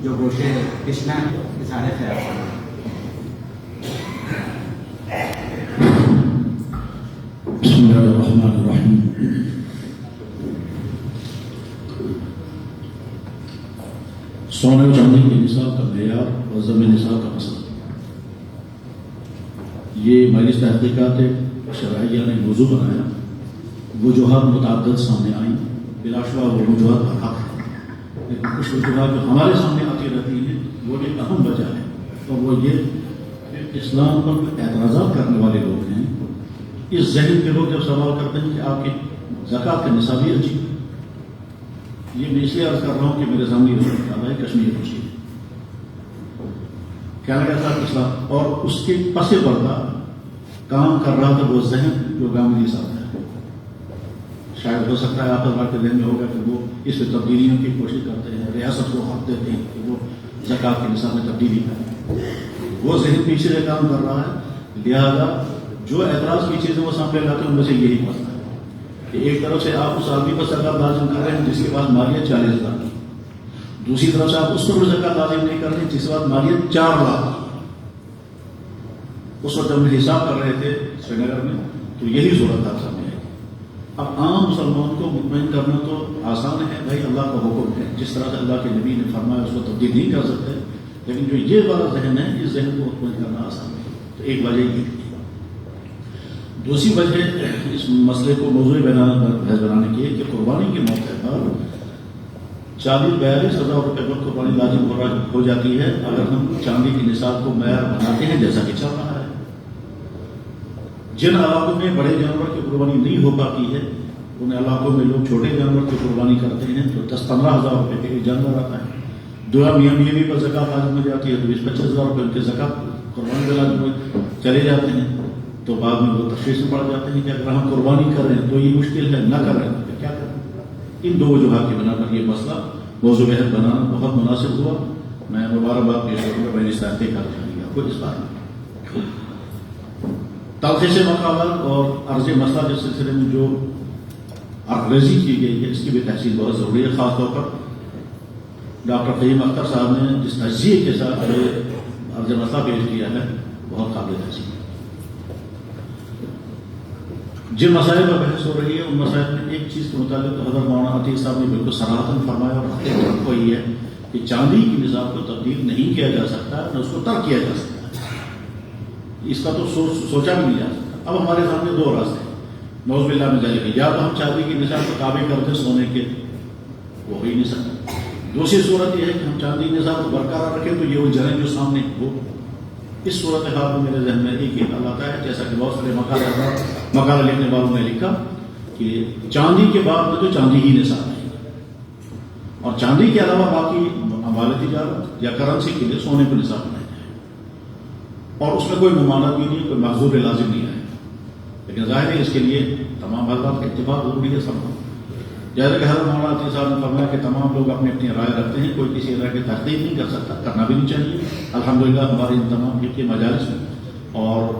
جو گوشے کشنا سارے خیال کریں. بسم اللہ الرحمن الرحیم. سونے و چاندی کے نصاب کا معیار اور ضمن نصاب کا مسئلہ. یہ مجلس تحقیقات شرعیہ نے موضوع بنایا. وجوہات متعدد سامنے آئیں، بلا شبہ وہ وجوہات پر حق ہے، لیکن کچھ وجوہات جو ہمارے سامنے آتی رہتی ہیں وہ ایک اہم وجہ ہے، اور وہ یہ کہ اسلام پر اعتراضات کرنے والے لوگ ہیں. اس ذہن کے لوگ جب سوال کرتے ہیں کہ آپ کی زکوٰۃ کا نصاب ہی عجیب ہے. یہ میں اس لیے عرض کر رہا ہوں کہ میرے سامنے ہے کشمیر خوشی کیا لگا تھا اسلام، اور اس کے پس پردہ کام کر رہا تھا وہ ذہن جو گامدی صاحب ہے. شاید ہو سکتا ہے آپ کے ذہن میں ہوگا کہ وہ اس میں تبدیلیوں کی کوشش کرتے ہیں، ریاست کو حق دیتے ہیں کہ وہ زکوٰۃ کے نصاب میں تبدیلی کریں. وہ ذہن پیچھے سے کام کر رہا ہے. لہذا جو اعتراض کی چیزیں وہ سامنے لاتے ہیں ان میں سے یہی مسئلہ ہے کہ ایک طرف سے آپ اس آدمی پر زکوٰۃ لازم کر رہے ہیں جس کے پاس مالیت 40,000 کی، دوسری طرف سے آپ اس پر زکوٰۃ لازم نہیں کر رہے جس کے پاس مالیت 4 لاکھ. اس وقت جب ہم حساب کر رہے تھے سری نگر میں تو یہی صورت آپ سامنے آئی. اب عام مسلمان کو مطمئن کرنا تو آسان ہے، بھائی اللہ کا حکم ہے، جس طرح سے اللہ کے نبی نے فرمایا اس کو تبدیل نہیں کر سکتے، لیکن جو یہ والا ذہن ہے اس ذہن کو مطمئن کرنا آسان ہے. تو ایک وجہ یہ تھی. دوسری وجہ اس مسئلے کو موضوع بحث بنانے کی ہے کہ قربانی کے موقع پر 40-42 ہزار روپے پر قربانی لازم ہو جاتی ہے اگر ہم چاندی کے نصاب کو معیار بناتے ہیں جیسا کہ چل رہا ہے. جن علاقوں میں بڑے جانور کی قربانی نہیں ہو پاتی ہے ان علاقوں میں لوگ چھوٹے جانور کی قربانی کرتے ہیں تو 10-15 ہزار روپے کے ایک جانور آتا ہے. دعا میاں بیوی پر زکوٰۃ لازم ہو جاتی ہے تو 20-25 ہزار روپے ان کے زکوٰۃ قربانی کے لازم چلے جاتے ہیں. تو بعد میں وہ تشویش میں پڑ جاتے ہیں کہ اگر ہم قربانی کر رہے ہیں تو یہ مشکل ہے، نہ کر رہے ہیں تو کیا کریں. ان 2 وجوہات کی بنا پر یہ مسئلہ موضوع بحث بنانا بہت مناسب ہوا. میں مبارکباد پیش کروں گا میں تحقیقات آپ کو اس بارے میں. تلخیص مقالات اور عرض مسئلہ کے سلسلے میں جو عرضی کی گئی ہے اس کی بھی تحصیل بہت ضروری ہے. خاص طور پر ڈاکٹر فہیم اختر صاحب نے جس تجزیے کے ساتھ عرض مسئلہ پیش کیا ہے بہت قابل تحصیل. جن مسائل پر بحث ہو رہی ہے ان مسائل میں ایک چیز کے متعلق حضرت مولانا عطیہ صاحب نے بالکل صراحتاً فرمایا اور حقیقت کو یہ ہے کہ چاندی کی نصاب کو تبدیل نہیں کیا جا سکتا نہ اس کو ترک کیا جا سکتا. اس کا تو سوچا بھی نہیں جا سکتا. اب ہمارے سامنے 2 راستے ہیں نعوذ باللہ من ذالک. یا تو ہم چاندی کی نصاب کو تابع کر دیں سونے کے، وہ ہو ہی نہیں سکتا. دوسری صورت یہ ہے کہ ہم چاندی کی نصاب کو برقرار رکھیں تو یہ الجھنیں جو سامنے ہو. اس صورت حال میں میرے ذہن میں ایک ہی اللہ تعالیٰ ہے جیسا کہ بہت سارے مقالہ لکھنے والوں نے لکھا کہ چاندی کے بعد میں تو چاندی ہی نصاب ہے اور چاندی کے علاوہ باقی اموال تجارت یا کرنسی کے لیے سونے کو نصاب بنایا جائے اور اس میں کوئی ممانعت بھی نہیں، کوئی محظور لازم نہیں ہے. لیکن ظاہر ہے اس کے لیے تمام حضرات کا اتفاق ضروری ہے. سب جیسا کہ حضرت مولانا عطیہ صاحب نے فرمایا کہ تمام لوگ اپنی اپنی رائے رکھتے ہیں، کوئی کسی طرح کی تحقیق نہیں کر سکتا، کرنا بھی نہیں چاہیے. الحمدللہ ہمارے ان تمام فقہی مجالس میں اور